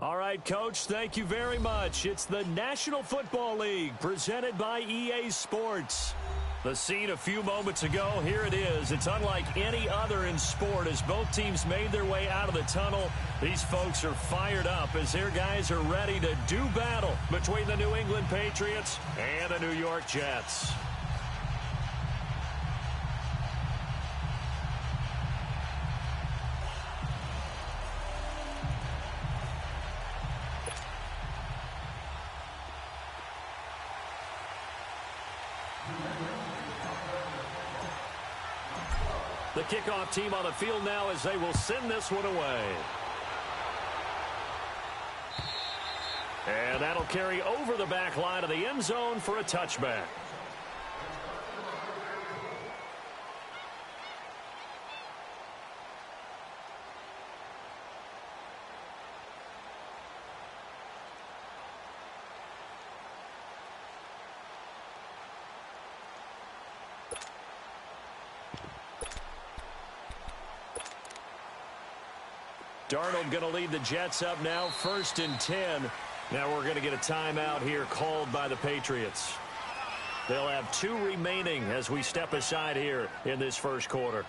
All right, Coach, thank you very much. It's the National Football League presented by EA Sports. The scene a few moments ago, here it is. It's unlike any other in sport as both teams made their way out of the tunnel. These folks are fired up as their guys are ready to do battle between the New England Patriots and the New York Jets. The kickoff team on the field now as they will send this one away. And that'll carry over the back line of the end zone for a touchback. Darnold going to lead the Jets up now, 1st and 10. Now we're going to get a timeout here called by the Patriots. They'll have 2 remaining as we step aside here in this first quarter.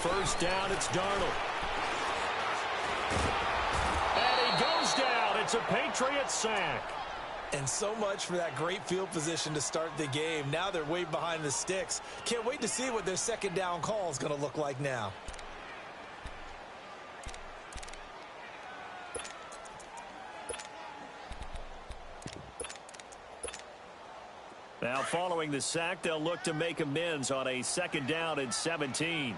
First down, it's Darnold. And he goes down. It's a Patriots sack. And so much for that great field position to start the game. Now they're way behind the sticks. Can't wait to see what their second down call is going to look like now. Now following the sack, they'll look to make amends on a 2nd down and 17.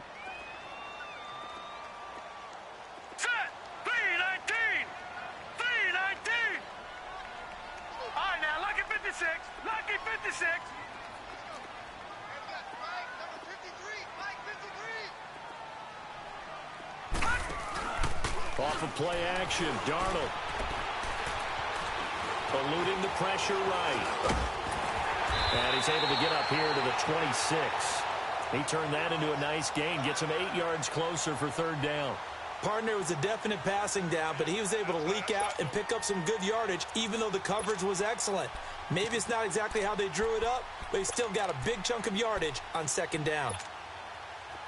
Off of play action, Darnold. Eluding the pressure right. And he's able to get up here to the 26. He turned that into a nice gain. Gets him 8 yards closer for 3rd down. Partner was a definite passing down, but he was able to leak out and pick up some good yardage, even though the coverage was excellent. Maybe it's not exactly how they drew it up, but he still got a big chunk of yardage on 2nd down.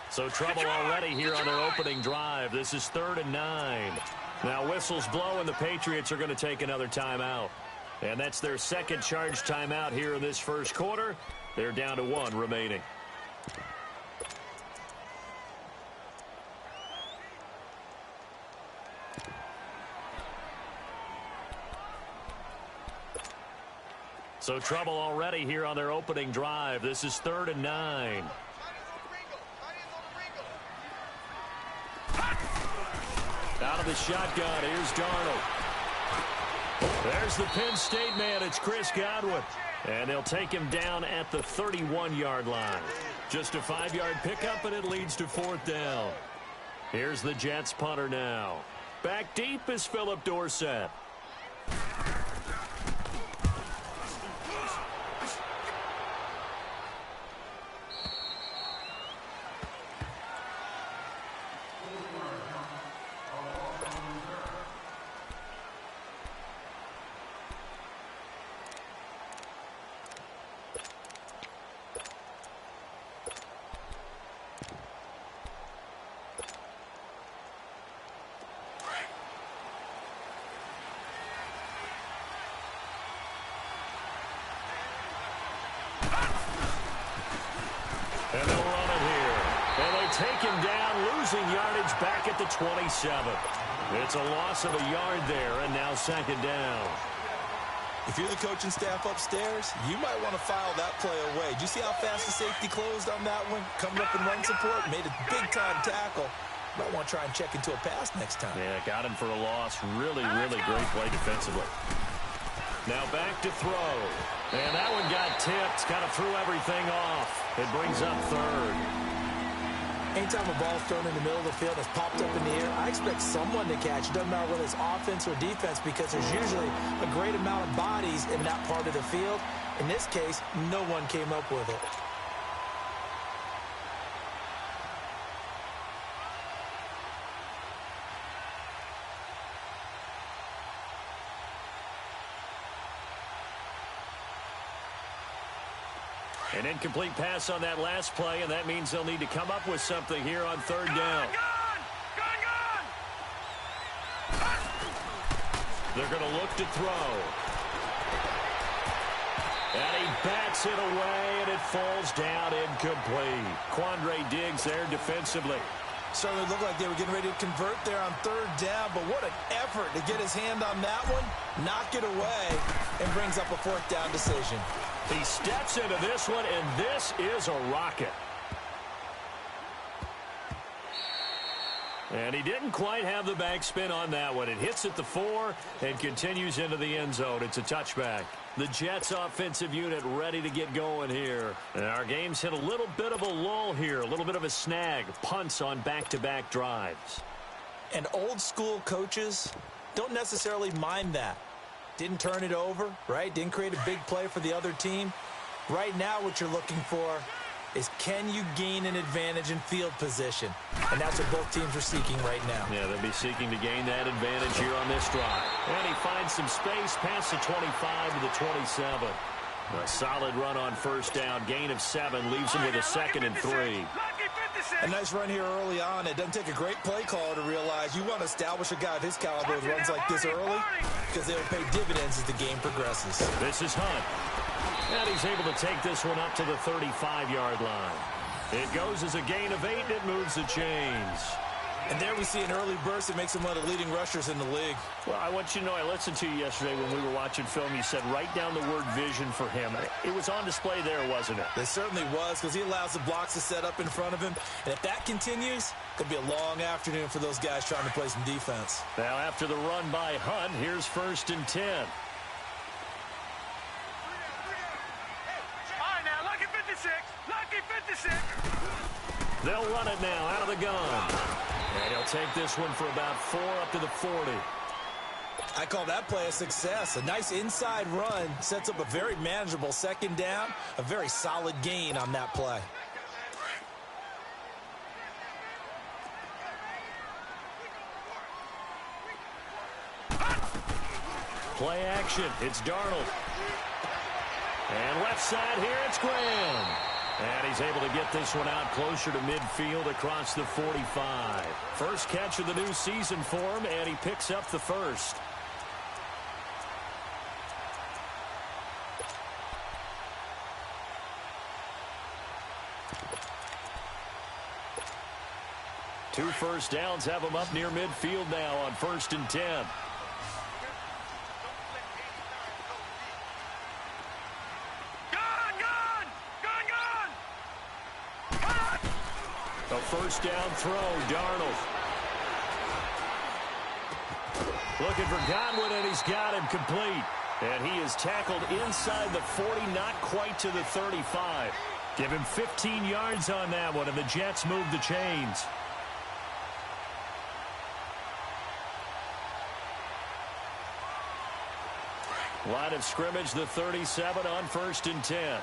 So trouble already here on their opening drive. This is 3rd and 9. Now whistles blow, and the Patriots are going to take another timeout. And that's their 2nd charge timeout here in this first quarter. They're down to 1 remaining. So trouble already here on their opening drive. This is 3rd and 9. Out of the shotgun, here's Darnold. There's the Penn State man, it's Chris Godwin. And they'll take him down at the 31-yard line. Just a 5-yard pickup, and it leads to 4th down. Here's the Jets punter now. Back deep is Philip Dorsett. And they'll run it here. And they take him down, losing yardage back at the 27. It's a loss of a yard there, and now 2nd down. If you're the coaching staff upstairs, you might want to file that play away. Do you see how fast the safety closed on that one? Coming up in run support, made a big-time tackle. Might want to try and check into a pass next time. Yeah, got him for a loss. Really, really great play defensively. Now back to throw. And that one got tipped. Kind of threw everything off. It brings up 3rd. Anytime a ball's thrown in the middle of the field, it's popped up in the air, I expect someone to catch. It doesn't matter whether it's offense or defense, because there's usually a great amount of bodies in that part of the field. In this case, no one came up with it. An incomplete pass on that last play, and that means they'll need to come up with something here on third down. They're going to look to throw. And he bats it away, and it falls down incomplete. Quandre Diggs there defensively. Certainly looked like they were getting ready to convert there on third down, but what an effort to get his hand on that one, knock it away, and brings up a fourth down decision. He steps into this one, and this is a rocket. And he didn't quite have the backspin on that one. It hits at the 4 and continues into the end zone. It's a touchback. The Jets offensive unit ready to get going here. And our game's hit a little bit of a lull here, a little bit of a snag. Punts on back-to-back drives. And old school coaches don't necessarily mind that. Didn't turn it over, right? Didn't create a big play for the other team. Right now what you're looking for is, can you gain an advantage in field position? And that's what both teams are seeking right now. Yeah, they'll be seeking to gain that advantage here on this drive. And he finds some space past the 25 to the 27. A solid run on first down. Gain of 7 leaves him with a 2nd and 3. A nice run here early on. It doesn't take a great play caller to realize you want to establish a guy of his caliber with runs like this early, because they'll pay dividends as the game progresses. This is Hunt. And he's able to take this one up to the 35-yard line. It goes as a gain of 8, and it moves the chains. And there we see an early burst that makes him one of the leading rushers in the league. Well, I want you to know, I listened to you yesterday when we were watching film. You said write down the word vision for him. It was on display there, wasn't it? It certainly was, because he allows the blocks to set up in front of him. And if that continues, it could be a long afternoon for those guys trying to play some defense. Now, after the run by Hunt, here's 1st and 10. They'll run it now out of the gun. And he'll take this one for about 4 up to the 40. I call that play a success. A nice inside run sets up a very manageable 2nd down. A very solid gain on that play. Play action. It's Darnold. And left side here, it's Graham. And he's able to get this one out closer to midfield across the 45. First catch of the new season for him, and he picks up the 1st. Two first downs have him up near midfield now on 1st and 10. A first down throw, Darnold. Looking for Godwin, and he's got him complete. And he is tackled inside the 40, not quite to the 35. Give him 15 yards on that one, and the Jets move the chains. Line of scrimmage, the 37 on 1st and 10.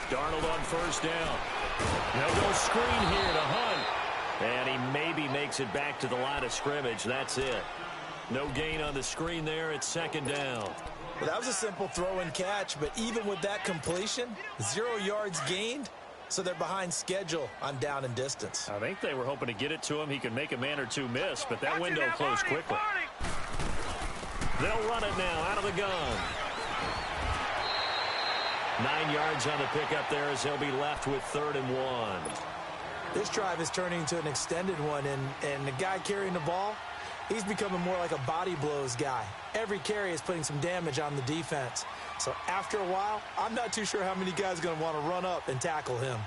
Darnold on first down. They'll go screen here to Hunt. And he maybe makes it back to the line of scrimmage. That's it. No gain on the screen there. It's 2nd down. Well, that was a simple throw and catch, but even with that completion, 0 yards gained, so they're behind schedule on down and distance. I think they were hoping to get it to him. He could make a man or two miss, but that window closed quickly. They'll run it now out of the gun. 9 yards on the pickup there as he'll be left with 3rd and 1. This drive is turning into an extended one, and the guy carrying the ball, he's becoming more like a body blows guy. Every carry is putting some damage on the defense. So after a while, I'm not too sure how many guys are going to want to run up and tackle him.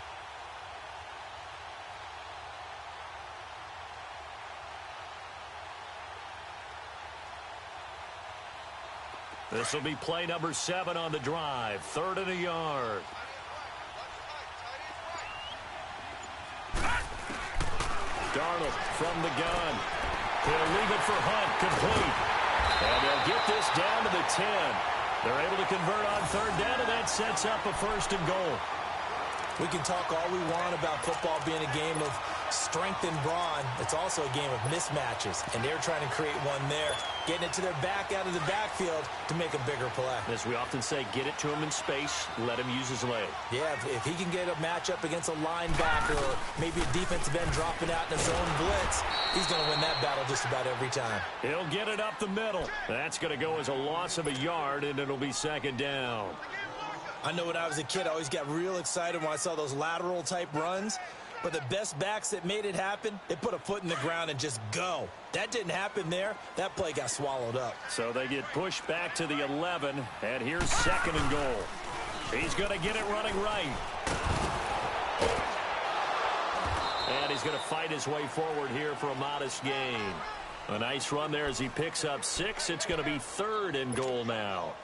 This will be play number 7 on the drive. 3rd and a yard. Darnold from the gun. He'll leave it for Hunt, complete. And they'll get this down to the 10. They're able to convert on 3rd down, and that sets up a 1st and goal. We can talk all we want about football being a game of strength and brawn. It's also a game of mismatches, and they're trying to create one there, getting it to their back out of the backfield to make a bigger play. As we often say, get it to him in space, let him use his leg. Yeah, if he can get a matchup against a linebacker or maybe a defensive end dropping out in a zone blitz, he's going to win that battle just about every time. He'll get it up the middle. That's going to go as a loss of a yard, and it'll be 2nd down. I know when I was a kid, I always got real excited when I saw those lateral-type runs. But the best backs that made it happen, they put a foot in the ground and just go. That didn't happen there. That play got swallowed up. So they get pushed back to the 11, and here's 2nd and goal. He's going to get it running right. And he's going to fight his way forward here for a modest gain. A nice run there as he picks up 6. It's going to be 3rd and goal now.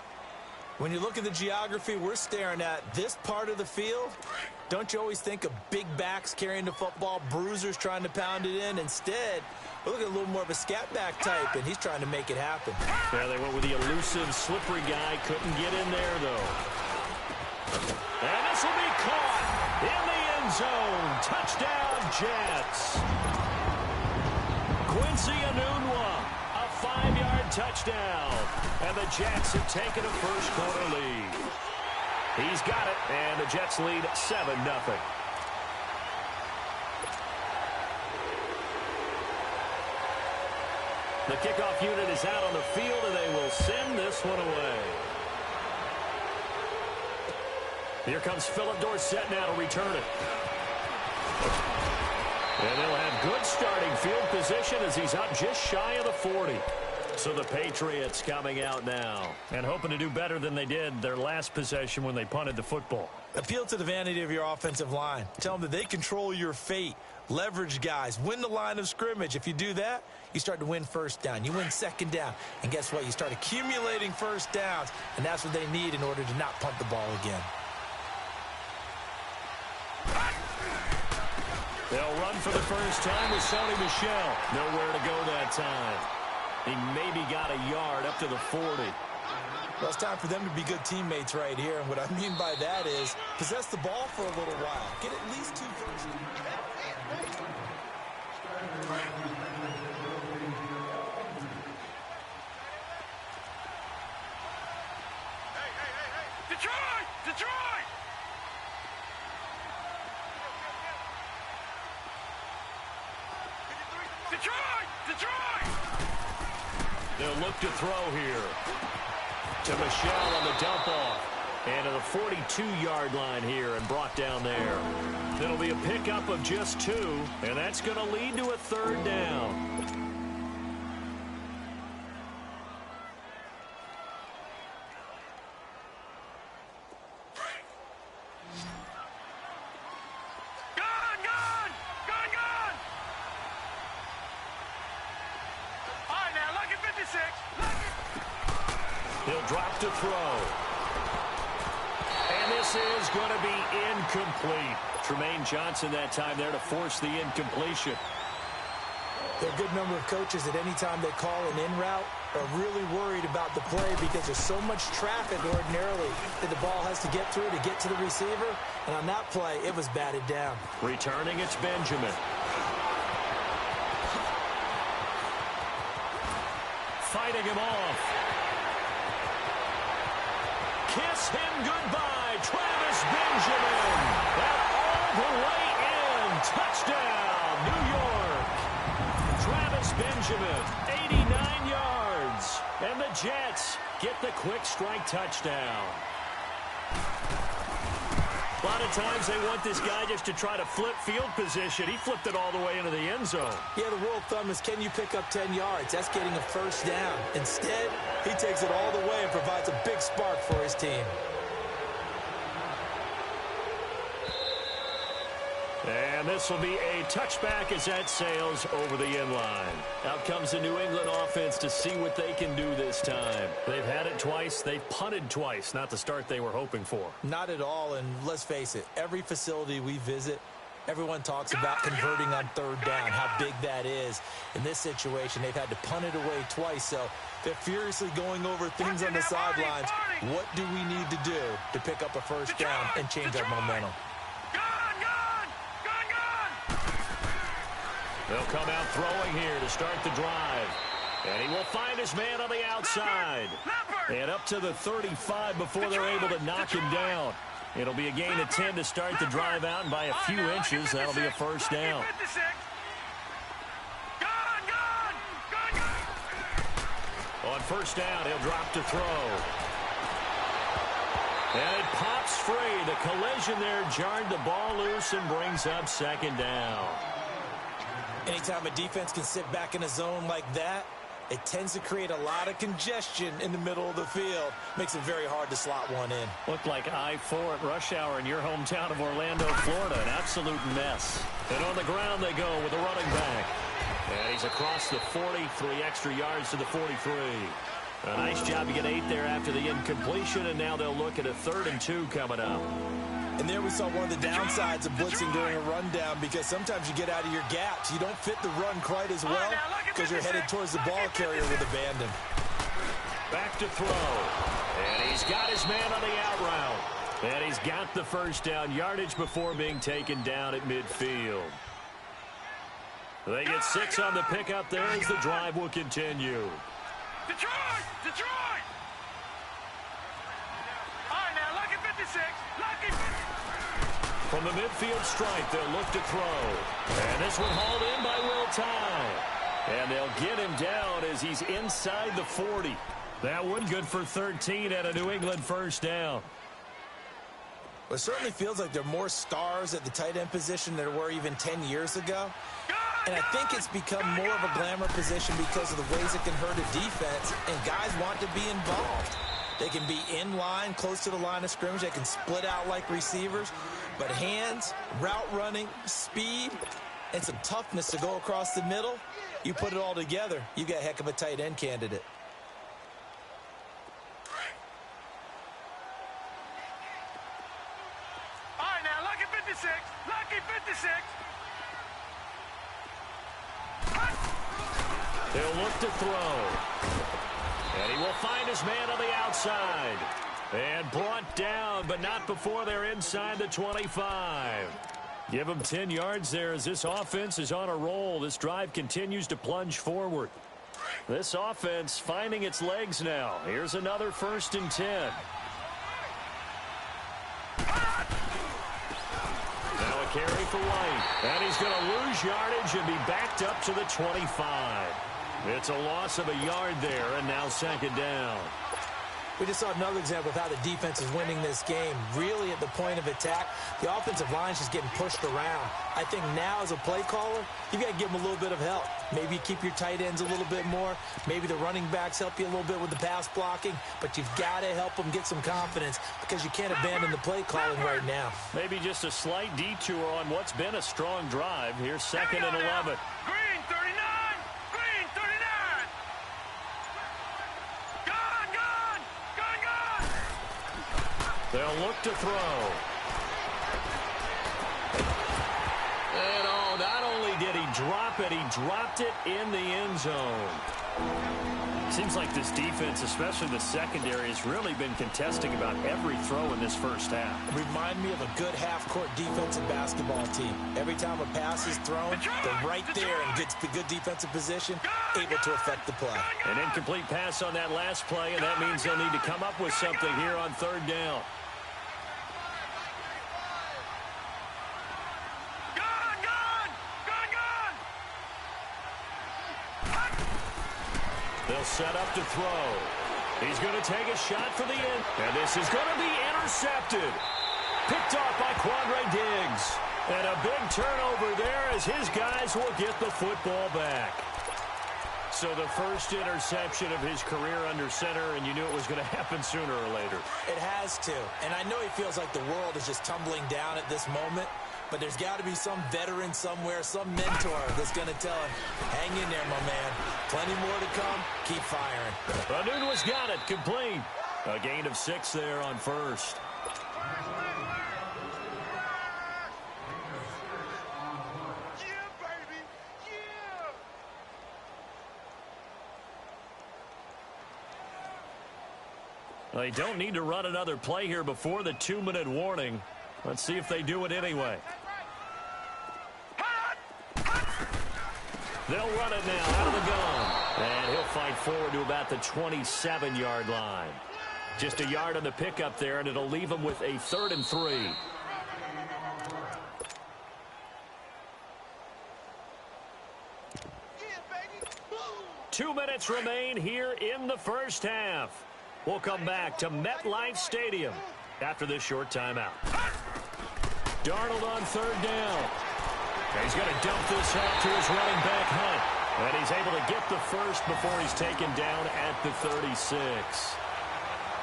When you look at the geography we're staring at, this part of the field, don't you always think of big backs carrying the football, bruisers trying to pound it in? Instead, we're looking at a little more of a scat back type, and he's trying to make it happen. Yeah, they went with the elusive, slippery guy. Couldn't get in there, though. And this will be caught in the end zone. Touchdown, Jets. Quincy Enunwa, a 5-yard touchdown. And the Jets have taken a first-quarter lead. He's got it, and the Jets lead 7-0. The kickoff unit is out on the field, and they will send this one away. Here comes Philip Dorsett now to return it. And they'll have good starting field position as he's up just shy of the 40. So the Patriots coming out now and hoping to do better than they did their last possession when they punted the football. Appeal to the vanity of your offensive line. Tell them that they control your fate. Leverage guys. Win the line of scrimmage. If you do that, you start to win 1st down. You win 2nd down. And guess what? You start accumulating 1st downs. And that's what they need in order to not punt the ball again. They'll run for the first time with Sony Michel. Nowhere to go that time. He maybe got a yard up to the 40. Well, it's time for them to be good teammates right here. And what I mean by that is possess the ball for a little while. Get at least 2 first. Hey! Detroit! Detroit! Detroit! Detroit! They'll look to throw here. To Michel on the dump off. And to the 42-yard line here and brought down there. It'll be a pickup of just 2, and that's going to lead to a 3rd down. He'll drop to throw. And this is going to be incomplete. Tremaine Johnson that time there to force the incompletion. There are a good number of coaches at any time they call an in route are really worried about the play because there's so much traffic ordinarily that the ball has to get through to get to the receiver. And on that play, it was batted down. Returning, it's Benjamin. Fighting him off. Kiss him goodbye, Travis Benjamin. And all the way in. Touchdown, New York. Travis Benjamin, 89 yards. And the Jets get the quick strike touchdown. A lot of times they want this guy just to try to flip field position. He flipped it all the way into the end zone. Yeah, the rule of thumb is can you pick up 10 yards? That's getting a first down. Instead, he takes it all the way and provides a big spark for his team. And And this will be a touchback as that sails over the end line. Out comes the New England offense to see what they can do this time. They've had it twice. They've punted twice. Not the start they were hoping for. Not at all, and let's face it, every facility we visit, everyone talks about converting on third down, how big that is. In this situation, they've had to punt it away twice, so they're furiously going over things on the sidelines. What do we need to do to pick up a first down and change our momentum? They'll come out throwing here to start the drive. And he will find his man on the outside. And up to the 35 before they're able to knock him down. It'll be a gain of 10 to start the drive out, and by a few inches, that'll be a first down. On first down, he'll drop to throw. And it pops free. The collision there jarred the ball loose and brings up second down. Anytime a defense can sit back in a zone like that, it tends to create a lot of congestion in the middle of the field. Makes it very hard to slot one in. Looked like I-4 at rush hour in your hometown of Orlando, Florida. An absolute mess. And on the ground they go with a running back. And he's across the 40, 3 extra yards to the 43. A nice job to get 8 there after the incompletion, and now they'll look at a 3rd and 2 coming up. And there we saw one of the downsides of blitzing during a rundown, because sometimes you get out of your gaps. You don't fit the run quite as well because you're headed towards the ball carrier with abandon. Back to throw. And he's got his man on the out route. And he's got the first down yardage before being taken down at midfield. They get 6 on the pickup there as the drive will continue. Detroit! Detroit! All right, now, lucky 56. Lucky 56. From the midfield stripe, they'll look to throw. And this one hauled in by Will Tye. And they'll get him down as he's inside the 40. That one good for 13 at a New England first down. Well, it certainly feels like there are more stars at the tight end position than there were even 10 years ago. And I think it's become more of a glamour position because of the ways it can hurt a defense, and guys want to be involved. They can be in line, close to the line of scrimmage. They can split out like receivers. But hands, route running, speed, and some toughness to go across the middle, you put it all together, you got a heck of a tight end candidate. All right, now, lucky 56. Lucky 56. They'll look to throw. And he will find his man on the outside. And brought down, but not before they're inside the 25. Give them 10 yards there as this offense is on a roll. This drive continues to plunge forward. This offense finding its legs now. Here's another 1st and 10. Now a carry for White. And he's going to lose yardage and be backed up to the 25. It's a loss of a yard there, and now 2nd down. We just saw another example of how the defense is winning this game. Really at the point of attack, the offensive line is just getting pushed around. I think now as a play caller, you've got to give them a little bit of help. Maybe you keep your tight ends a little bit more. Maybe the running backs help you a little bit with the pass blocking. But you've got to help them get some confidence because you can't abandon the play calling right now. Maybe just a slight detour on what's been a strong drive. Here's 2nd and 11. Green 39. Green 39. They'll look to throw. And oh, not only did he drop it, he dropped it in the end zone. Seems like this defense, especially the secondary, has really been contesting about every throw in this first half. Remind me of a good half-court defensive basketball team. Every time a pass is thrown, they're right there in good defensive position, able to affect the play. An incomplete pass on that last play, and that means they'll need to come up with something here on 3rd down. They'll set up to throw. He's going to take a shot for the end. And this is going to be intercepted. Picked off by Quandre Diggs. And a big turnover there as his guys will get the football back. So the first interception of his career under center, and you knew it was going to happen sooner or later. It has to. And I know he feels like the world is just tumbling down at this moment. but there's got to be some veteran somewhere, some mentor that's going to tell him, hang in there, my man. Plenty more to come. Keep firing. Anunwa's got it. Complete. A gain of 6 there on first. They don't need to run another play here before the 2-minute warning. Let's see if they do it anyway. They'll run it now out of the gun. And he'll fight forward to about the 27-yard line. Just a yard on the pickup there, and it'll leave him with a 3rd and 3. Yeah, 2 minutes remain here in the first half. We'll come back to MetLife Stadium after this short timeout. Darnold on 3rd down. And he's going to dump this off to his running back, Hunt. And he's able to get the first before he's taken down at the 36.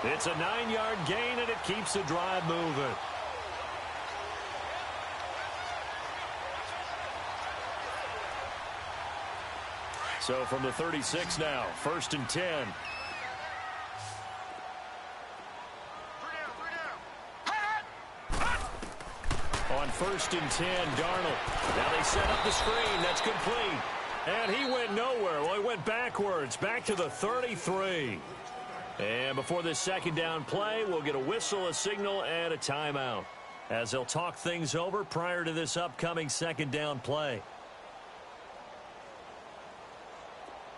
It's a 9-yard gain, and it keeps the drive moving. So from the 36 now, 1st and 10. On 1st and 10, Darnold. Now they set up the screen. That's complete. And he went nowhere. Well, he went backwards, back to the 33. And before this 2nd down play, we'll get a whistle, a signal, and a timeout, as they'll talk things over prior to this upcoming 2nd down play.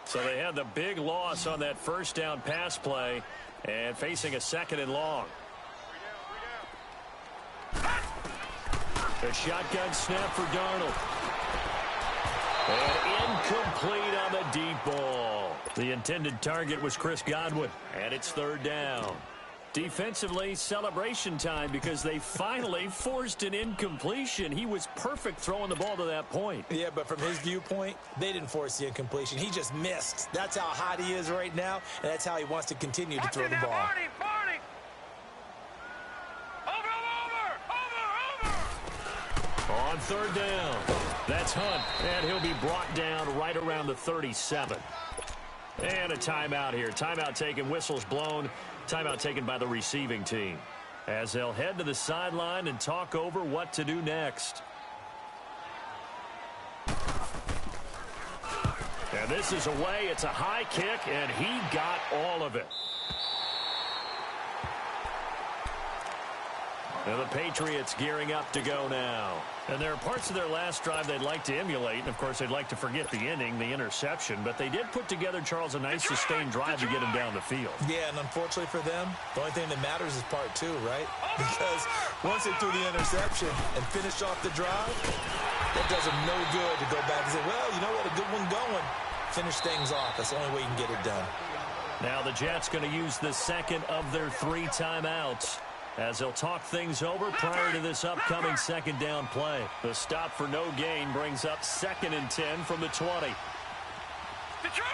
So they had the big loss on that 1st down pass play and facing a 2nd and long. A shotgun snap for Darnold. And incomplete on the deep ball. The intended target was Chris Godwin, and it's 3rd down. Defensively, celebration time because they finally forced an incompletion. He was perfect throwing the ball to that point. Yeah, but from his viewpoint, they didn't force the incompletion. He just missed. That's how hot he is right now, and that's how he wants to continue to throw the ball. On 3rd down, that's Hunt, and he'll be brought down right around the 37. And a timeout here. Timeout taken, whistles blown. Timeout taken by the receiving team, as they'll head to the sideline and talk over what to do next. And this is away. It's a high kick, and he got all of it. And the Patriots gearing up to go now. And there are parts of their last drive they'd like to emulate. And, of course, they'd like to forget the inning, the interception. But they did put together, Charles, a nice sustained drive to get him down the field. Yeah, and unfortunately for them, the only thing that matters is part 2, right? Because once they threw the interception and finished off the drive, that does them no good to go back and say, well, you know what, a good one going. Finish things off. That's the only way you can get it done. Now the Jets going to use the 2nd of their 3 timeouts, as they'll talk things over prior to this upcoming 2nd down play. The stop for no gain brings up 2nd and 10 from the 20. Detroit!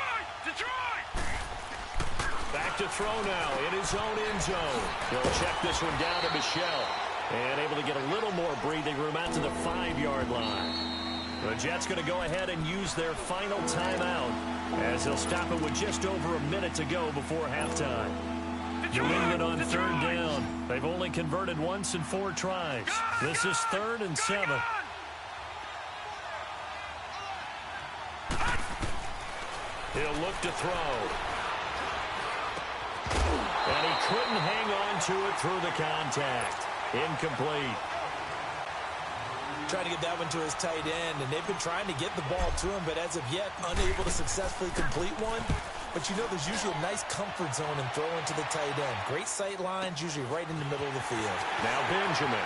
Back to throw now in his own end zone. He'll check this one down to Michelle, and able to get a little more breathing room out to the 5-yard line. The Jets going to go ahead and use their final timeout, as they'll stop it with just over a minute to go before halftime. New England on 3rd down. They've only converted once in 4 tries. This is 3rd and 7. He'll look to throw. And he couldn't hang on to it through the contact. Incomplete. Trying to get that one to his tight end, and they've been trying to get the ball to him, but as of yet, unable to successfully complete one. But you know, there's usually a nice comfort zone in throwing to the tight end. Great sight lines, usually right in the middle of the field. Now Benjamin.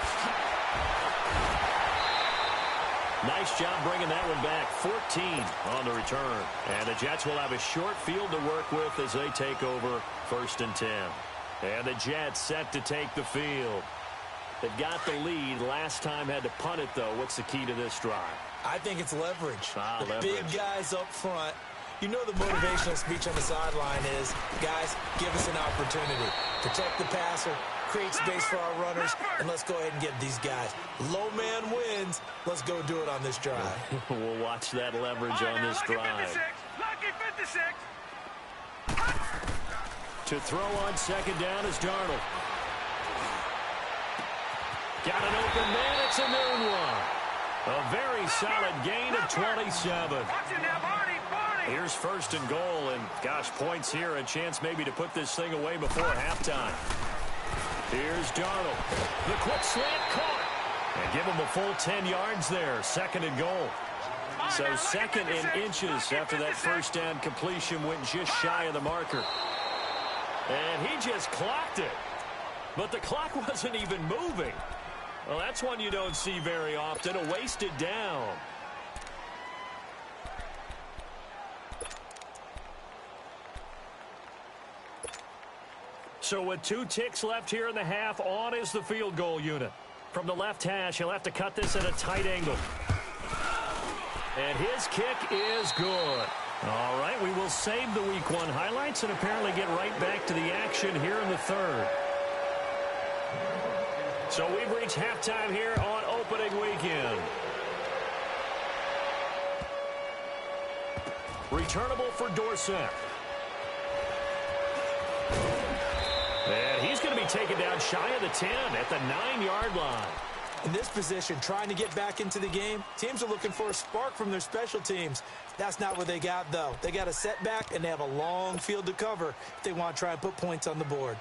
Nice job bringing that one back. 14 on the return. And the Jets will have a short field to work with as they take over 1st and 10. And the Jets set to take the field. They've got the lead. Last time had to punt it, though. What's the key to this drive? I think it's leverage. Leverage. Big guys up front. You know the motivational speech on the sideline is, guys, give us an opportunity. Protect the passer, create space for our runners, and let's go ahead and get these guys. Low man wins. Let's go do it on this drive. We'll watch that leverage on this drive. Lucky 56. To throw on second down is Darnold. Got an open man. It's a noon one. A very solid gain of 27. Watch it now, Barney. Here's first and goal, and gosh, points here, a chance maybe to put this thing away before halftime. Here's Darnold. The quick slant caught. And give him a full 10 yards there, second and goal. So second and inches after that first down completion went just shy of the marker. And he just clocked it. But the clock wasn't even moving. Well, that's one you don't see very often, a wasted down. So with 2 ticks left here in the half, on is the field goal unit. From the left hash, he'll have to cut this at a tight angle. And his kick is good. All right, we will save the Week 1 highlights and apparently get right back to the action here in the third. So we've reached halftime here on opening weekend. Returnable for Dorsett. And he's going to be taken down shy of the 10 at the 9-yard line. In this position, trying to get back into the game, teams are looking for a spark from their special teams. That's not what they got, though. They got a setback, and they have a long field to cover if they want to try and put points on the board.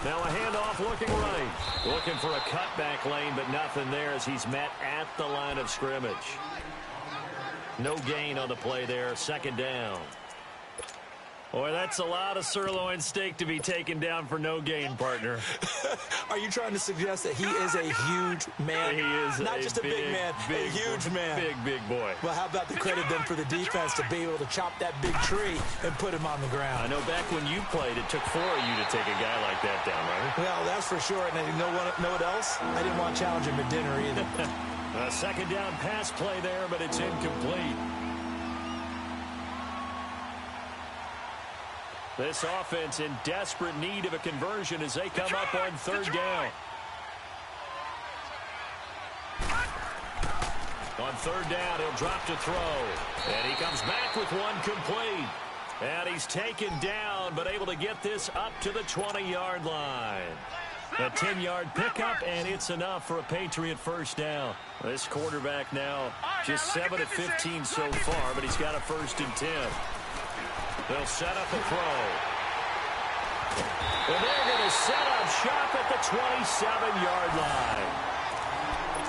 Now a handoff looking right. Looking for a cutback lane, but nothing there as he's met at the line of scrimmage. No gain on the play there. Second down. Boy, that's a lot of sirloin steak to be taken down for no gain, partner. Are you trying to suggest that he is a huge man? He is not just a big man, a huge man. Big boy. Well, how about the credit then for the defense to be able to chop that big tree and put him on the ground? I know back when you played, it took 4 of you to take a guy like that down, right? Well, that's for sure. And you know what else? I didn't want to challenge him at dinner either. A second down pass play there, but it's incomplete. This offense in desperate need of a conversion as they come up on third down. On third down, he'll drop to throw. And he comes back with one complete. And he's taken down, but able to get this up to the 20-yard line. A 10-yard pickup, and it's enough for a Patriot first down. This quarterback now just 7 of 15 so far, but he's got a 1st and 10. They'll set up a throw. And they're going to set up shop at the 27-yard line.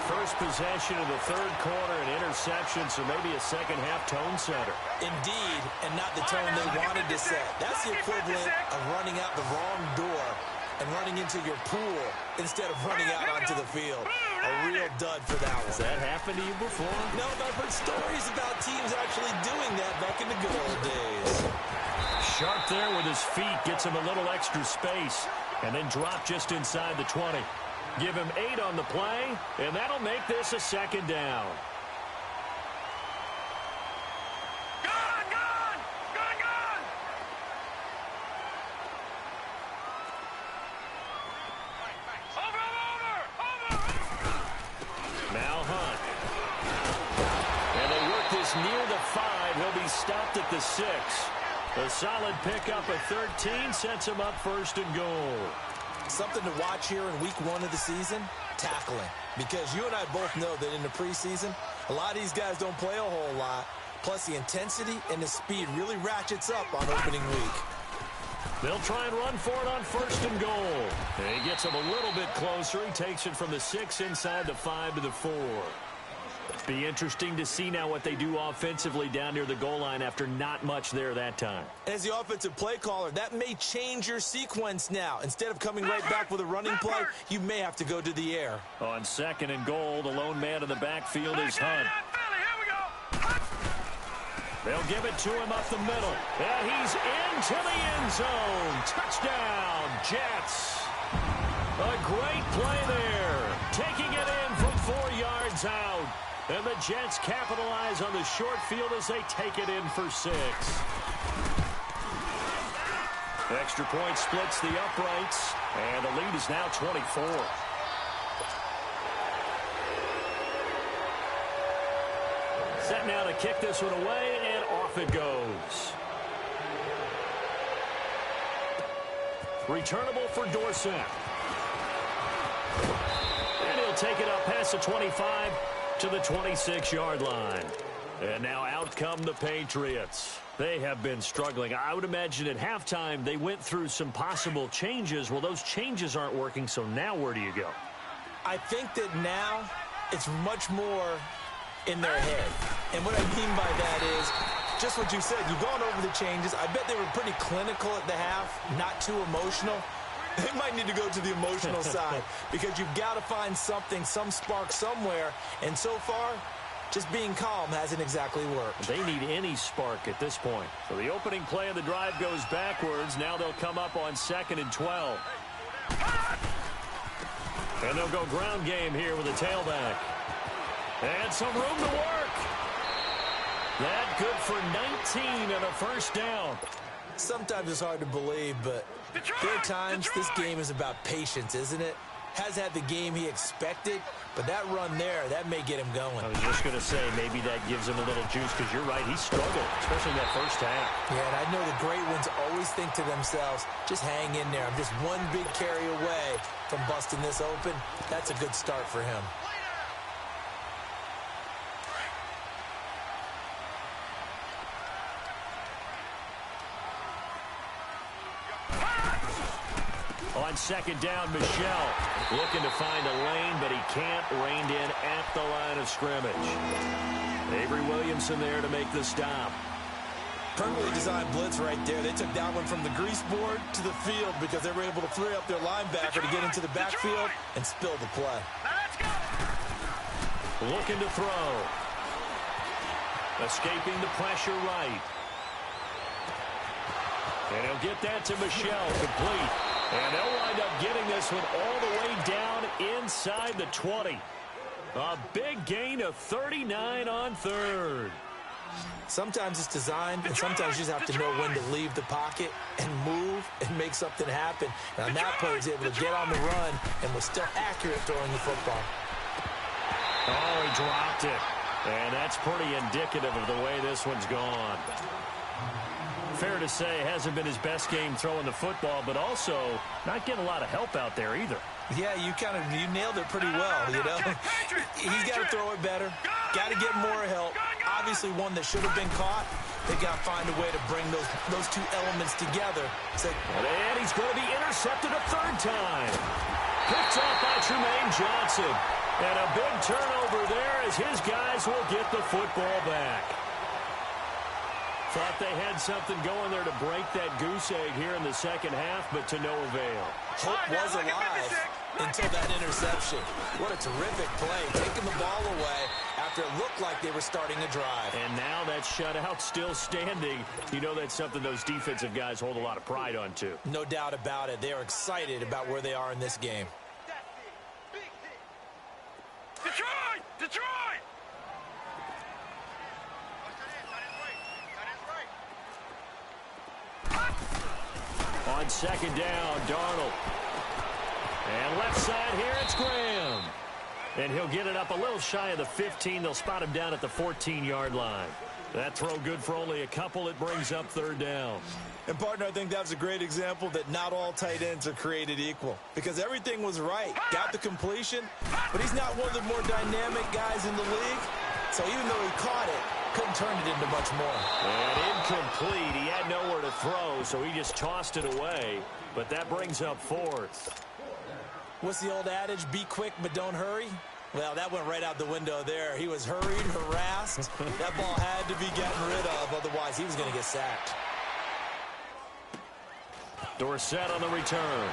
First possession of the third quarter, an interception, so maybe a second-half tone setter. Indeed, and not the tone they wanted to set. That's the equivalent of running out the wrong door and running into your pool instead of running out onto the field. A real dud for that one. Has that happened to you before? No, but I've heard stories about teams actually doing that back in the good old days. Sharp there with his feet, gets him a little extra space, and then drop just inside the 20. Give him 8 on the play, and that'll make this a second down. Near the 5, he'll be stopped at the 6. A solid pickup of 13 sets him up 1st and goal. Something to watch here in week 1 of the season, tackling. Because you and I both know that in the preseason, a lot of these guys don't play a whole lot. Plus the intensity and the speed really ratchets up on opening week. They'll try and run for it on 1st and goal. And he gets him a little bit closer. He takes it from the 6 inside the 5 to the 4. Be interesting to see now what they do offensively down near the goal line after not much there that time. As the offensive play caller, that may change your sequence now. Instead of coming right back with a running play, you may have to go to the air. On 2nd and goal, the lone man in the backfield is Hunt. They'll give it to him up the middle. And he's into the end zone. Touchdown, Jets. A great play there. taking it in from 4 yards out. And the Jets capitalize on the short field as they take it in for 6. Extra point splits the uprights, and the lead is now 24. Set now to kick this one away, and off it goes. Returnable for Dorsett. And he'll take it up past the 25 to the 26-yard line. And now out come the Patriots. They have been struggling. I would imagine at halftime they went through some possible changes. Well, those changes aren't working, so now where do you go? I think that now it's much more in their head. And what I mean by that is just what you said. You've gone over the changes. I bet they were pretty clinical at the half, not too emotional. They might need to go to the emotional side because you've got to find something, some spark somewhere. And so far, just being calm hasn't exactly worked. They need any spark at this point. So the opening play of the drive goes backwards. Now they'll come up on 2nd and 12. And they'll go ground game here with a tailback. And some room to work. That good for 19 and a first down. Sometimes it's hard to believe, but there are times this game is about patience, isn't it? Has had the game he expected, but that run there, that may get him going. I was just going to say, maybe that gives him a little juice, because you're right, he struggled, especially in that first half. Yeah, and I know the great ones always think to themselves, just hang in there. I'm just one big carry away from busting this open. That's a good start for him. On 2nd down, Michel looking to find a lane, but he can't. Reined in at the line of scrimmage. Avery Williamson there to make the stop. Perfectly designed blitz right there. They took that one from the grease board to the field because they were able to free up their linebacker to get into the backfield and spill the play. Looking to throw. Escaping the pressure right. And he'll get that to Michel, complete. And they'll wind up getting this one all the way down inside the 20. A big gain of 39 on 3rd. Sometimes it's designed, and sometimes you just have to know when to leave the pocket and move and make something happen. And on that play, he was able to get on the run and was still accurate throwing the football. Oh, he dropped it. And that's pretty indicative of the way this one's gone. Fair to say, hasn't been his best game throwing the football, but also not getting a lot of help out there either. Yeah, you nailed it pretty well, you know. He's got to throw it better, got to get more help. Obviously one that should have been caught. They got to find a way to bring those two elements together. And he's going to be intercepted a 3rd time. Picked off by Tremaine Johnson. And a big turnover there as his guys will get the football back. Thought they had something going there to break that goose egg here in the second half, but to no avail. Hope was alive until that interception. What a terrific play, taking the ball away after it looked like they were starting a drive. And now that shutout still standing. You know that's something those defensive guys hold a lot of pride on, too. No doubt about it. They are excited about where they are in this game. Detroit! Detroit! On 2nd down, Darnold. And left side here, it's Graham. And he'll get it up a little shy of the 15. They'll spot him down at the 14-yard line. That throw good for only a couple. It brings up 3rd down. And, partner, I think that was a great example that not all tight ends are created equal. Because everything was right. Got the completion, but he's not one of the more dynamic guys in the league. So even though he caught it, couldn't turn it into much more. And incomplete. He had nowhere to throw, so he just tossed it away. But that brings up 4th. What's the old adage? Be quick, but don't hurry? Well, that went right out the window there. He was hurried, harassed. That ball had to be gotten rid of, otherwise he was going to get sacked. Dorsett on the return.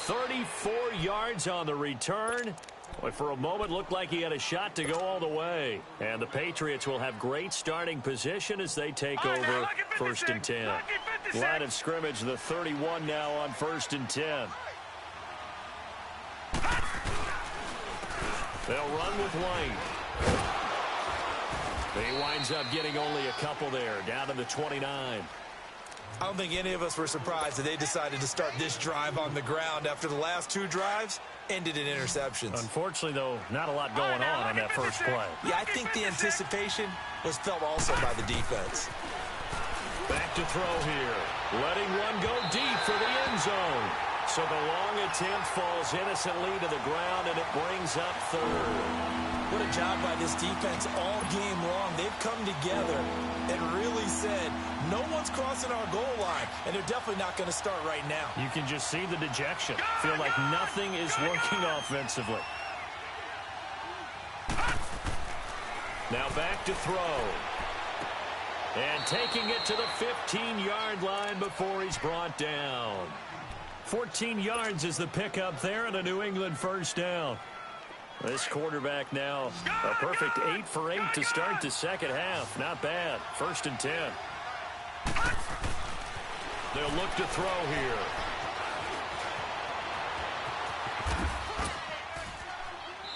"34 yards on the return. But for a moment, looked like he had a shot to go all the way. And the Patriots will have great starting position as they take over 1st and 10. Line of scrimmage, the 31 now on 1st and 10. They'll run with White. He winds up getting only a couple there, down to the 29. I don't think any of us were surprised that they decided to start this drive on the ground after the last 2 drives ended in interceptions. Unfortunately, though, not a lot going on that first play. Yeah, I think the anticipation was felt also by the defense. Back to throw here. Letting one go deep for the end zone. So the long attempt falls innocently to the ground, and it brings up 3rd. What a job by this defense all game long. They've come together and really said, no one's crossing our goal line, and they're definitely not going to start right now. You can just see the dejection. Feel like nothing is working offensively. Now back to throw. And taking it to the 15-yard line before he's brought down. 14 yards is the pickup there and a New England first down. This quarterback now a perfect 8 for 8 to start the second half. Not bad. 1st and 10. They'll look to throw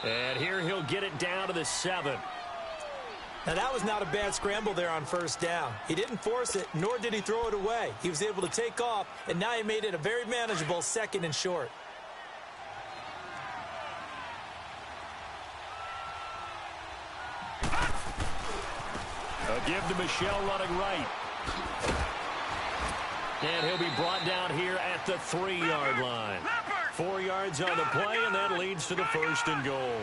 here. And here he'll get it down to the 7. Now, that was not a bad scramble there on 1st down. He didn't force it, nor did he throw it away. He was able to take off, and now he made it a very manageable 2nd and short. A give to Michelle running right. And he'll be brought down here at the 3-yard line. 4 yards on the play, and that leads to the 1st and goal.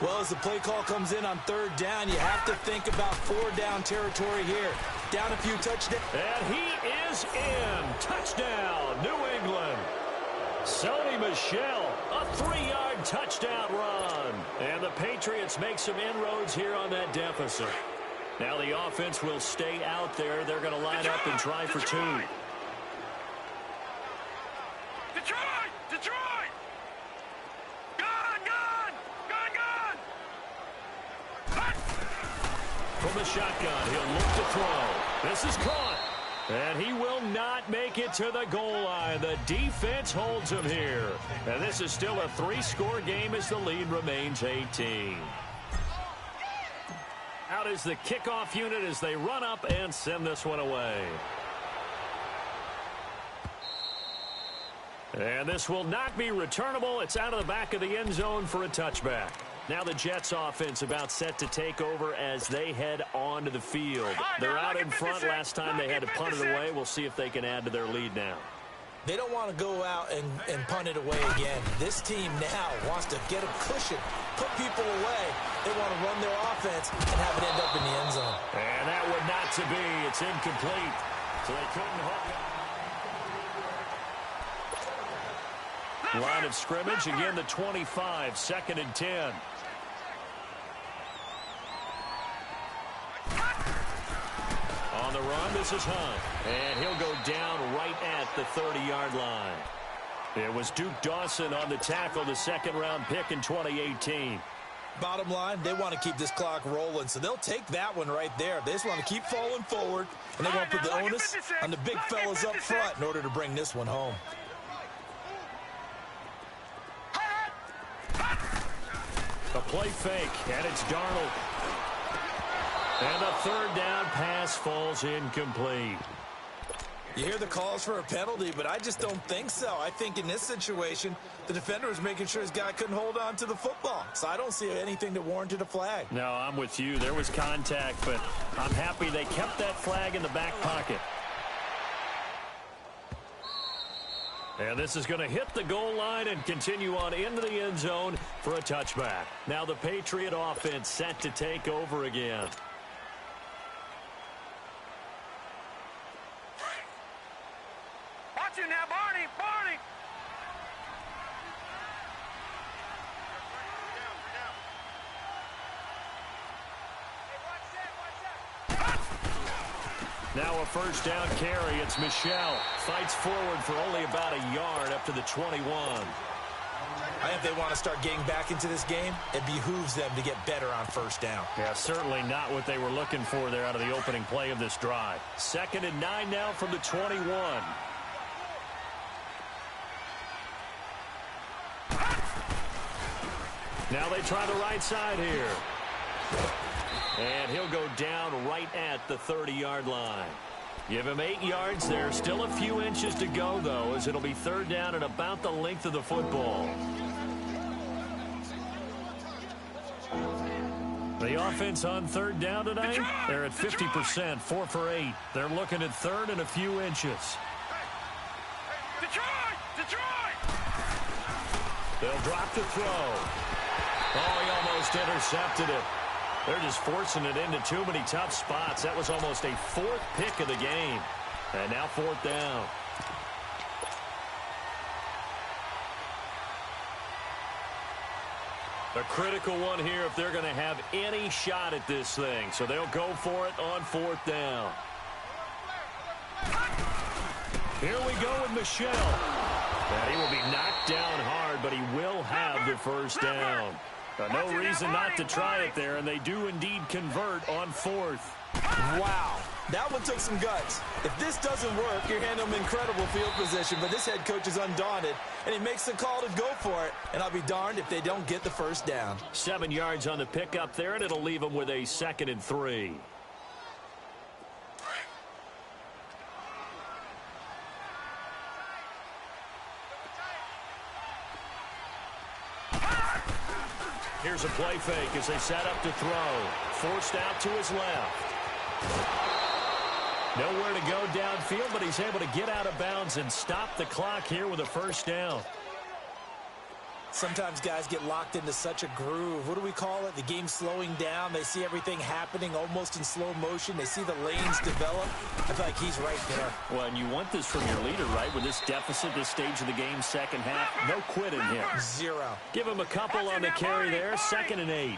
Well, as the play call comes in on 3rd down, you have to think about 4-down territory here. Down a few touchdowns. And he is in. Touchdown, New England. Sony Michel, a 3-yard touchdown run. And the Patriots make some inroads here on that deficit. Now the offense will stay out there. They're going to line up and try for 2. Detroit! Detroit! Gun! From the shotgun, he'll look to throw. This is caught. And he will not make it to the goal line. The defense holds him here. And this is still a 3-score game as the lead remains 18. Out is the kickoff unit as they run up and send this one away. And this will not be returnable. It's out of the back of the end zone for a touchback. Now the Jets offense about set to take over as they head onto the field. They're out in front. Last time they had to punt it away. We'll see if they can add to their lead now. They don't want to go out and punt it away again. This team now wants to get a cushion, put people away. They want to run their offense and have it end up in the end zone. And that would not to be. It's incomplete. So they couldn't hook it. Line of scrimmage, again the 25, 2nd and 10. On the run, this is Hunt. And he'll go down right at the 30-yard line. It was Duke Dawson on the tackle, the 2nd-round pick in 2018. Bottom line, they want to keep this clock rolling, so they'll take that one right there. They just want to keep falling forward, and they want to put the onus on the big fellas up front in order to bring this one home. A play fake, and it's Darnold. And the 3rd down pass falls incomplete. You hear the calls for a penalty, but I just don't think so. I think in this situation, the defender was making sure his guy couldn't hold on to the football. So I don't see anything that warranted a flag. No, I'm with you. There was contact, but I'm happy they kept that flag in the back pocket. And this is going to hit the goal line and continue on into the end zone for a touchback. Now the Patriot offense set to take over again. Watch it now, Barney! Barney! Now a 1st down carry. It's Michel. Fights forward for only about a yard up to the 21. I think if they want to start getting back into this game, it behooves them to get better on first down. Yeah, certainly not what they were looking for there out of the opening play of this drive. 2nd and 9 now from the 21. Now they try the right side here. And he'll go down right at the 30-yard line. Give him 8 yards there. Still a few inches to go, though, as it'll be 3rd down and about the length of the football. The offense on 3rd down tonight, they're at 50%, 4 for 8. They're looking at 3rd and a few inches. Detroit! They'll drop the throw. Oh, he almost intercepted it. They're just forcing it into too many tough spots. That was almost a 4th pick of the game. And now 4th down. A critical one here if they're going to have any shot at this thing. So they'll go for it on 4th down. Here we go with Michelle. And he will be knocked down hard, but he will have the first down. No reason not to try it there, and they do indeed convert on 4th. Wow, that one took some guts. If this doesn't work, you're handing them incredible field position, but this head coach is undaunted, and he makes the call to go for it, and I'll be darned if they don't get the first down. 7 yards on the pickup there, and it'll leave them with a 2nd and 3. Here's a play fake as they set up to throw. Forced out to his left. Nowhere to go downfield, but he's able to get out of bounds and stop the clock here with a first down. Sometimes guys get locked into such a groove. What do we call it? The game slowing down. They see everything happening almost in slow motion. They see the lanes develop. I feel like he's right there. Well, and you want this from your leader, right? With this deficit, this stage of the game, 2nd half, no quitting here. 0. Give him a couple on the carry there, 2nd and 8.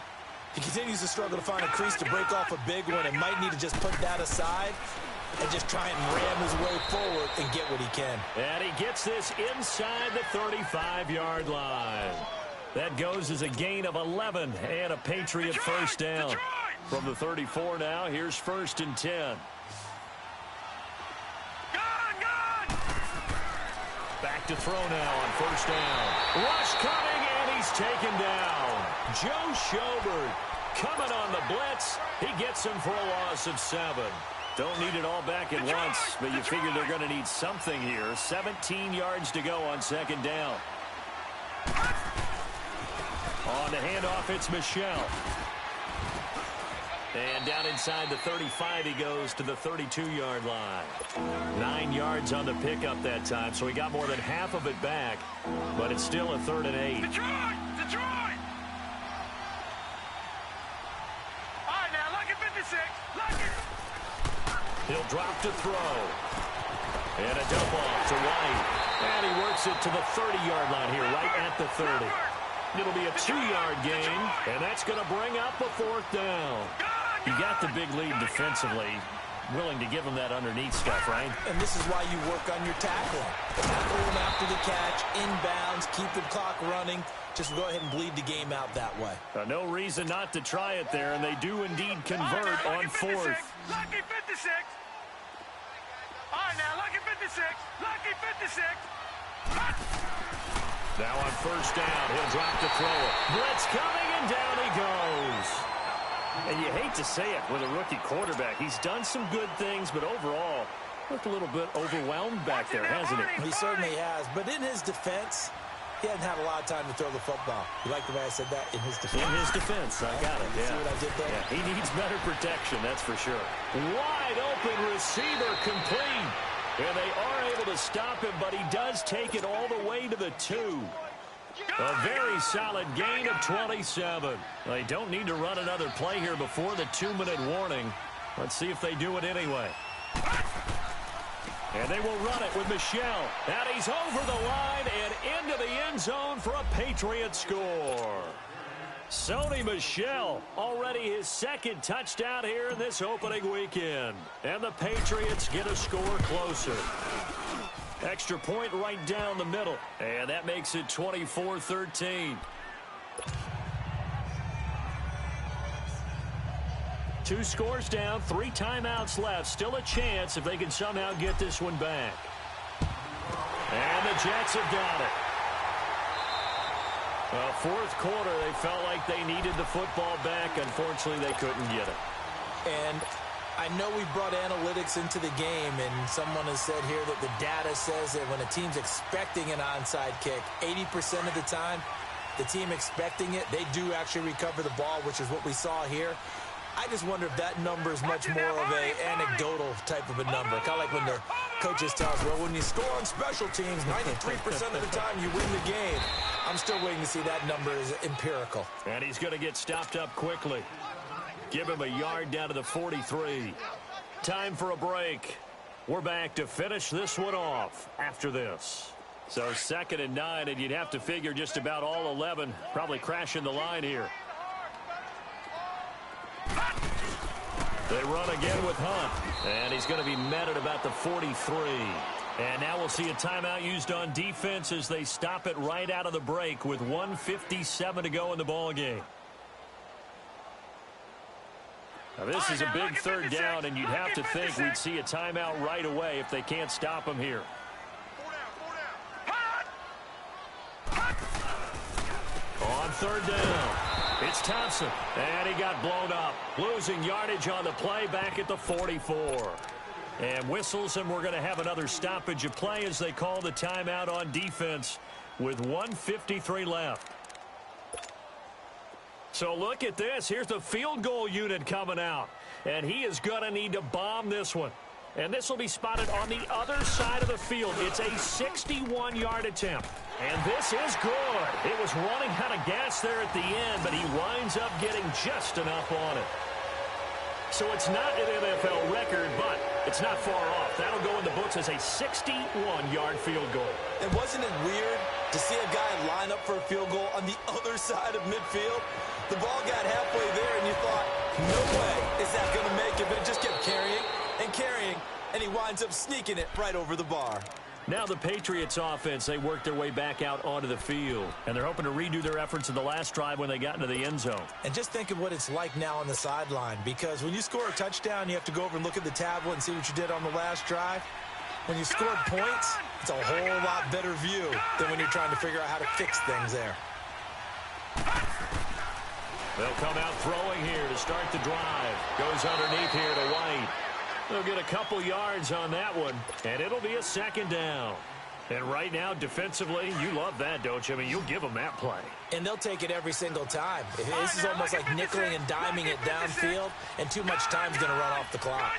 He continues to struggle to find a crease to break off a big one and might need to just put that aside and just try and ram his way forward and get what he can. And he gets this inside the 35-yard line. That goes as a gain of 11 and a Patriot first down. From the 34 now, here's 1st and 10. Back to throw now on 1st down. Rush coming, and he's taken down. Joe Schobert coming on the blitz. He gets him for a loss of 7. Don't need it all back at once, but you figure they're going to need something here. 17 yards to go on 2nd down. On the handoff, it's Michelle. And down inside the 35, he goes to the 32-yard line. 9 yards on the pickup that time, so he got more than half of it back, but it's still a 3rd and 8. Detroit! All right, now, lucky 56. Lucky. He'll drop to throw. And a dump off to White. And he works it to the 30-yard line here, right at the 30. It'll be a 2-yard gain, and that's going to bring up a 4th down. You got the big lead defensively. Willing to give him that underneath stuff, right? And this is why you work on your tackling. Tackle him after the catch, inbounds, keep the clock running. Just go ahead and bleed the game out that way. No reason not to try it there, and they do indeed convert on 4th. Lucky 56. All right, now, lucky 56. Lucky 56. Now on 1st down, he'll drop the throw. Blitz coming, and down he goes. And you hate to say it with a rookie quarterback. He's done some good things, but overall, looked a little bit overwhelmed back there, hasn't he? He certainly has. But in his defense, he hasn't had a lot of time to throw the football. You like the way I said that? In his defense. In his defense, I got it. See what I did there? Yeah, he needs better protection, that's for sure. Wide open receiver complete. And they are able to stop him, but he does take it all the way to the 2. A very solid gain of 27. They don't need to run another play here before the 2-minute warning. Let's see if they do it anyway. And they will run it with Michelle. And he's over the line and into the end zone for a Patriot score. Sony Michel, already his 2nd touchdown here in this opening weekend. And the Patriots get a score closer. Extra point right down the middle. And that makes it 24-13. 2 scores down, 3 timeouts left. Still a chance if they can somehow get this one back. And the Jets have got it. Well, fourth quarter, they felt like they needed the football back. Unfortunately, they couldn't get it. And I know we brought analytics into the game, and someone has said here that the data says that when a team's expecting an onside kick, 80% of the time, the team expecting it, they do actually recover the ball, which is what we saw here. I just wonder if that number is much more of an anecdotal type of a number. Kind of like when the coaches tell us, well, when you score on special teams, 93% of the time you win the game. I'm still waiting to see that number is empirical. And he's going to get stopped up quickly. Give him a yard down to the 43. Time for a break. We're back to finish this one off after this. So 2nd and 9, and you'd have to figure just about all 11 probably crashing the line here. They run again with Hunt, and he's going to be met at about the 43. And now we'll see a timeout used on defense as they stop it right out of the break with 1:57 to go in the ball game. Now this is a big 3rd down, and you'd have to think we'd see a timeout right away if they can't stop him here. On 3rd down, it's Thompson, and he got blown up. Losing yardage on the play back at the 44. And whistles, and we're going to have another stoppage of play as they call the timeout on defense with 1:53 left. So look at this. Here's the field goal unit coming out. And he is going to need to bomb this one. And this will be spotted on the other side of the field. It's a 61-yard attempt. And this is good. It was running out of gas there at the end, but he winds up getting just enough on it. So it's not an NFL record, but it's not far off. That'll go in the books as a 61-yard field goal. And wasn't it weird to see a guy line up for a field goal on the other side of midfield? The ball got halfway there, and you thought, no way is that going to make it, but it just kept carrying and carrying, and he winds up sneaking it right over the bar. Now the Patriots offense, they work their way back out onto the field, and they're hoping to redo their efforts in the last drive when they got into the end zone. And just think of what it's like now on the sideline, because when you score a touchdown, you have to go over and look at the tablet and see what you did on the last drive. When you scored points, it's a whole lot better view than when you're trying to figure out how to fix things there. They'll come out throwing here to start the drive. Goes underneath here to White. They'll get a couple yards on that one, and it'll be a 2nd down. And right now, defensively, you love that, don't you? I mean, you'll give them that play. And they'll take it every single time. This is almost like nickeling and diming it downfield, and too much time's going to run off the clock.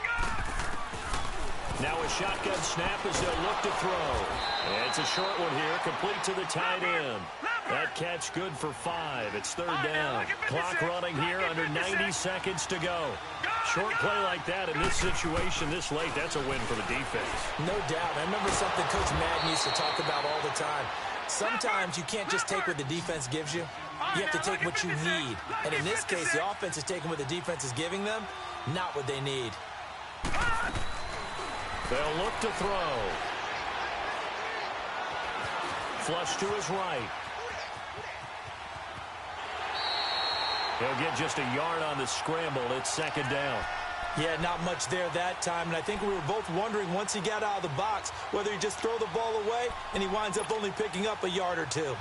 Now a shotgun snap as they'll look to throw. And it's a short one here, complete to the tight end. That catch good for 5. It's 3rd down. Clock running here under 90 seconds to go. Short play like that in this situation this late, that's a win for the defense. No doubt. I remember something Coach Madden used to talk about all the time. Sometimes you can't just take what the defense gives you. You have to take what you need. And in this case, the offense is taking what the defense is giving them, not what they need. They'll look to throw. Flush to his right. He'll get just a yard on the scramble. It's 2nd down. Yeah, not much there that time. And I think we were both wondering once he got out of the box whether he just throw the ball away, and he winds up only picking up a yard or 2.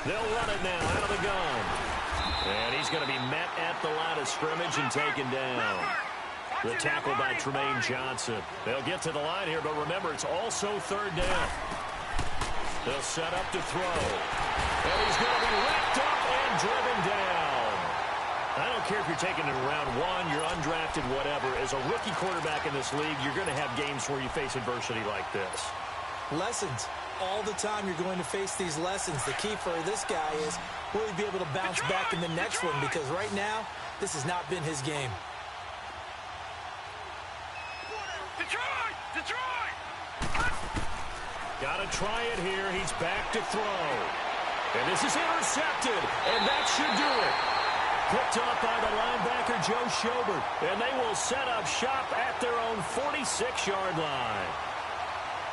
They'll run it now out of the gun. And he's going to be met at the line of scrimmage and taken down. The tackle by Tremaine Johnson. They'll get to the line here, but remember, it's also 3rd down. They'll set up to throw. And he's going to be wrapped up and driven down. I don't care if you're taking it in round 1, you're undrafted, whatever. As a rookie quarterback in this league, you're going to have games where you face adversity like this. Lessons. All the time you're going to face these lessons. The key for this guy is will he be able to bounce back in the next one, because right now, this has not been his game. Got to try it here. He's back to throw. And this is intercepted, and that should do it. Picked up by the linebacker, Joe Schobert, and they will set up shop at their own 46-yard line.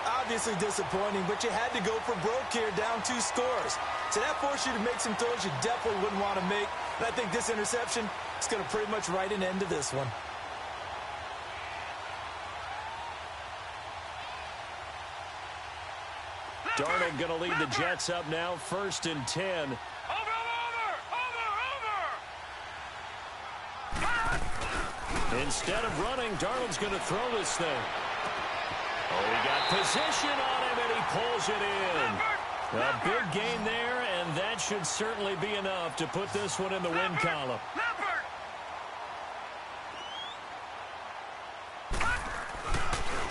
Obviously disappointing, but you had to go for broke here, down 2 scores. So that forced you to make some throws you definitely wouldn't want to make. And I think this interception is going to pretty much write an end to this one. Darnold going to lead the Jets up now, 1st and 10. Over. Instead of running, Darnold's going to throw this thing. Oh, he got position on him, and he pulls it in. A big gain there, and that should certainly be enough to put this one in the win column.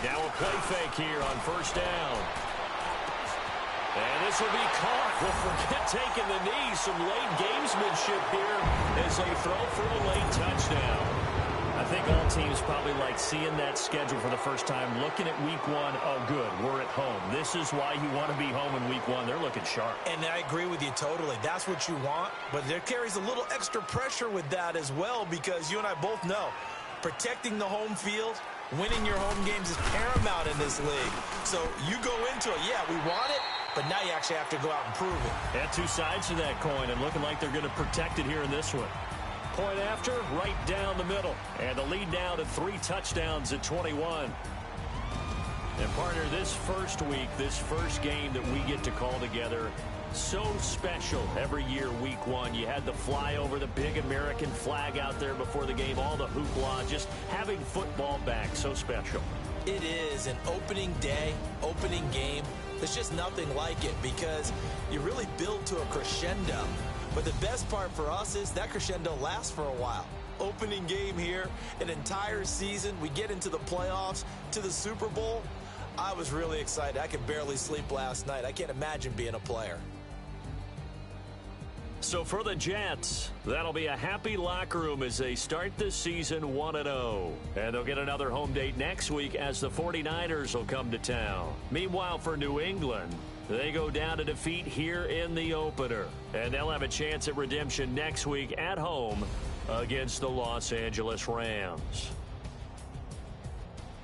Now a play fake here on 1st down. And this will be caught. Well, forget taking the knee. Some late gamesmanship here as they throw for a late touchdown. I think all teams probably like seeing that schedule for the first time, looking at week 1. Oh, good, we're at home. This is why you want to be home in week 1. They're looking sharp. And I agree with you totally. That's what you want. But there carries a little extra pressure with that as well, because you and I both know protecting the home field, winning your home games is paramount in this league. So you go into it, yeah, we want it, but now you actually have to go out and prove it. At 2 sides to that coin, and looking like they're going to protect it here in this one. Point after, right down the middle. And the lead now to 3 touchdowns at 21. And, partner, this first week, this first game that we get to call together, so special every year, week 1. You had the flyover, the big American flag out there before the game, all the hoopla, just having football back, so special. It is an opening day, opening game. There's just nothing like it because you really build to a crescendo. But the best part for us is that crescendo lasts for a while. Opening game here, an entire season. We get into the playoffs, to the Super Bowl. I was really excited. I could barely sleep last night. I can't imagine being a player. So for the Jets, that'll be a happy locker room as they start this season 1-0. And they'll get another home date next week as the 49ers will come to town. Meanwhile, for New England, they go down to defeat here in the opener. And they'll have a chance at redemption next week at home against the Los Angeles Rams.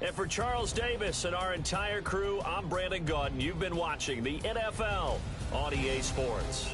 And for Charles Davis and our entire crew, I'm Brandon Gaudin. You've been watching the NFL on EA Sports.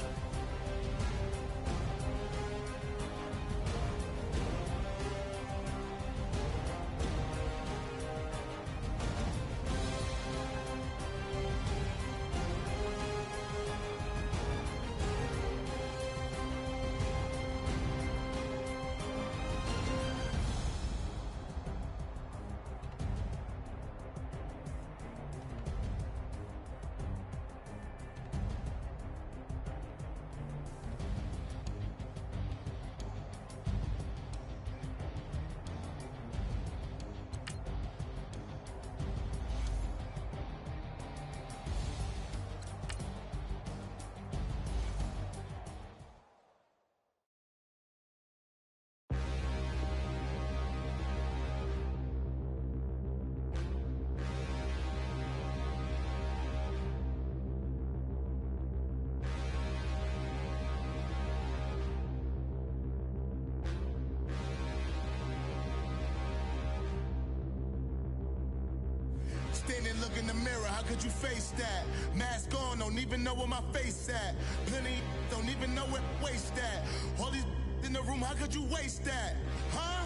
Standing, look in the mirror, how could you face that? Mask on, don't even know where my face at. Plenty, don't even know where waste at. All these in the room, how could you waste that? Huh?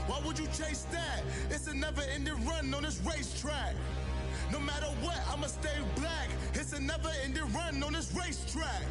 Why would you chase that? It's a never-ending run on this racetrack. No matter what, I'ma stay black. It's a never-ending run on this racetrack.